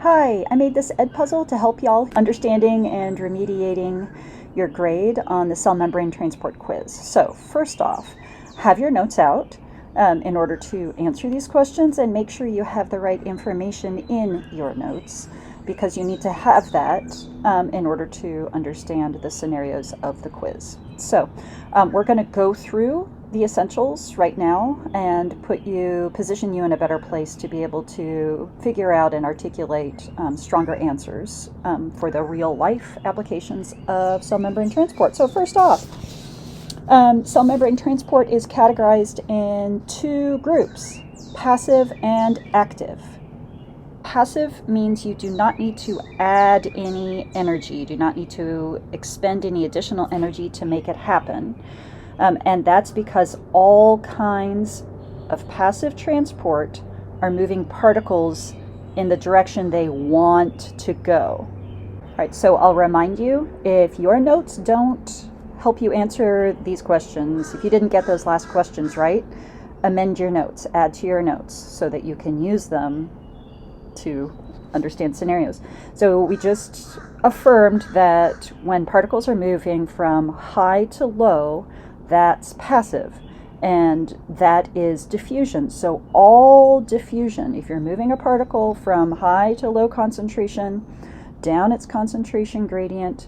Hi, I made this Edpuzzle to help y'all understanding and remediating your grade on the cell membrane transport quiz. So first off, have your notes out in order to answer these questions, and make sure you have the right information in your notes, because you need to have that in order to understand the scenarios of the quiz. So we're going to go through the essentials right now and position you in a better place to be able to figure out and articulate stronger answers for the real life applications of cell membrane transport. So first off, cell membrane transport is categorized in two groups: passive and active. Passive means you do not need to add any energy, you do not need to expend any additional energy to make it happen. And that's because all kinds of passive transport are moving particles in the direction they want to go. All right, so I'll remind you, if your notes don't help you answer these questions, if you didn't get those last questions right, amend your notes, add to your notes so that you can use them to understand scenarios. So we just affirmed that when particles are moving from high to low, that's passive, and that is diffusion. So all diffusion, if you're moving a particle from high to low concentration, down its concentration gradient,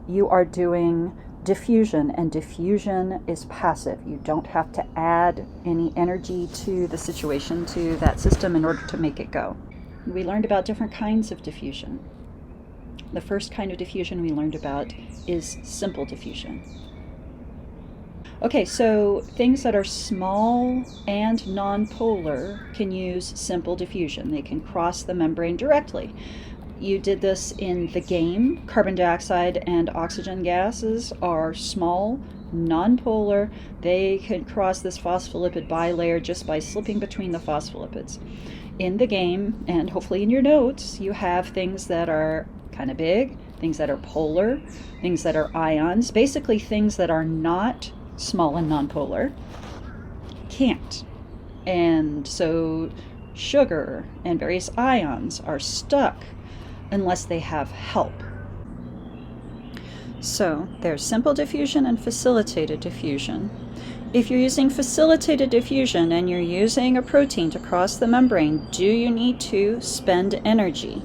you are doing diffusion, and diffusion is passive. You don't have to add any energy to the situation, to that system, in order to make it go. We learned about different kinds of diffusion. The first kind of diffusion we learned about is simple diffusion. Okay, so things that are small and nonpolar can use simple diffusion. They can cross the membrane directly. You did this in the game. Carbon dioxide and oxygen gases are small, nonpolar. They can cross this phospholipid bilayer just by slipping between the phospholipids. In the game, and hopefully in your notes, you have things that are kind of big, things that are polar, things that are ions, basically things that are not small and nonpolar can't. And so sugar and various ions are stuck unless they have help. So there's simple diffusion and facilitated diffusion. If you're using facilitated diffusion and you're using a protein to cross the membrane, do you need to spend energy?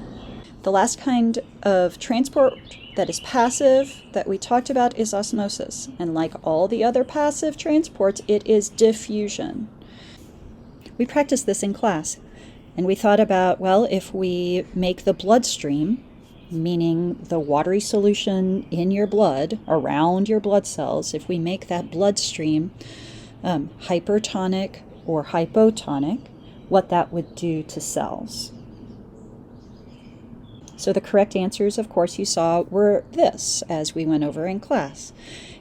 The last kind of transport that is passive that we talked about is osmosis. And like all the other passive transports, it is diffusion. We practiced this in class, and we thought about, well, if we make the bloodstream, meaning the watery solution in your blood, around your blood cells, if we make that bloodstream hypertonic or hypotonic, what that would do to cells. So the correct answers, of course, you saw were this, as we went over in class.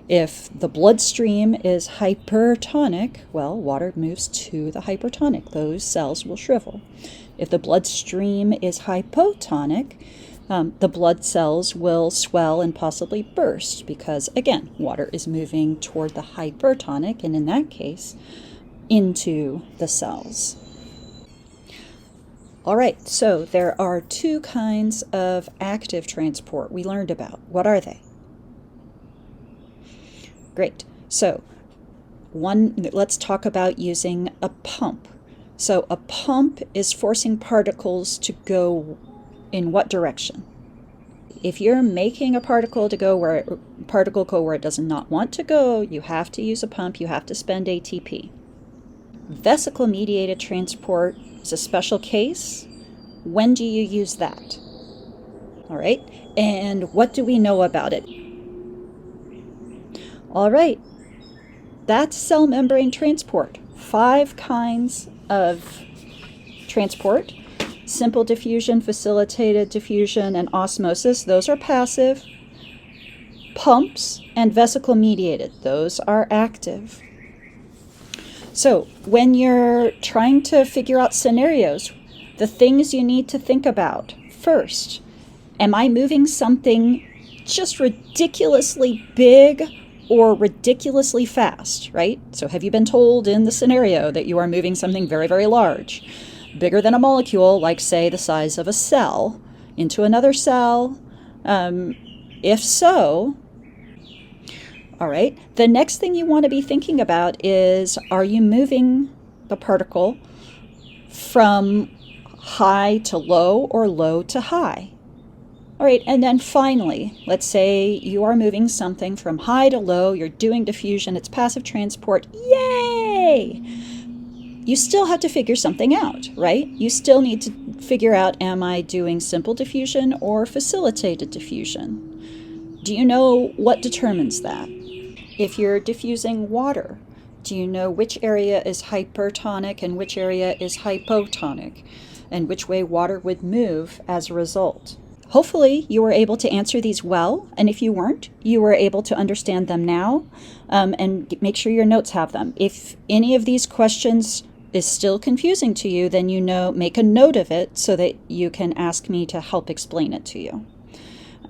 If the bloodstream is hypertonic, well, water moves to the hypertonic. Those cells will shrivel. If the bloodstream is hypotonic, the blood cells will swell and possibly burst because, again, water is moving toward the hypertonic, and in that case, into the cells. All right, so there are two kinds of active transport we learned about. What are they? Great. So let's talk about using a pump. So a pump is forcing particles to go in what direction? If you're making a particle go where it does not want to go, you have to use a pump, you have to spend ATP. Vesicle-mediated transport is a special case. When do you use that? All right, and what do we know about it? All right, that's cell membrane transport. 5 kinds of transport: simple diffusion, facilitated diffusion, and osmosis. Those are passive. Pumps and vesicle-mediated, those are active. So when you're trying to figure out scenarios, the things you need to think about: first, am I moving something just ridiculously big or ridiculously fast, right? So have you been told in the scenario that you are moving something very, very large? bigger than a molecule, like say the size of a cell, into another cell? If so, all right, the next thing you want to be thinking about is, are you moving the particle from high to low or low to high? All right, and then finally, let's say you are moving something from high to low, you're doing diffusion, it's passive transport, yay! You still have to figure something out, right? You still need to figure out, am I doing simple diffusion or facilitated diffusion? Do you know what determines that? If you're diffusing water, do you know which area is hypertonic and which area is hypotonic, and which way water would move as a result? Hopefully you were able to answer these well, and if you weren't, you were able to understand them now, and make sure your notes have them. If any of these questions is still confusing to you, then make a note of it so that you can ask me to help explain it to you.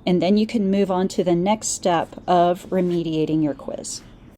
And then you can move on to the next step of remediating your quiz.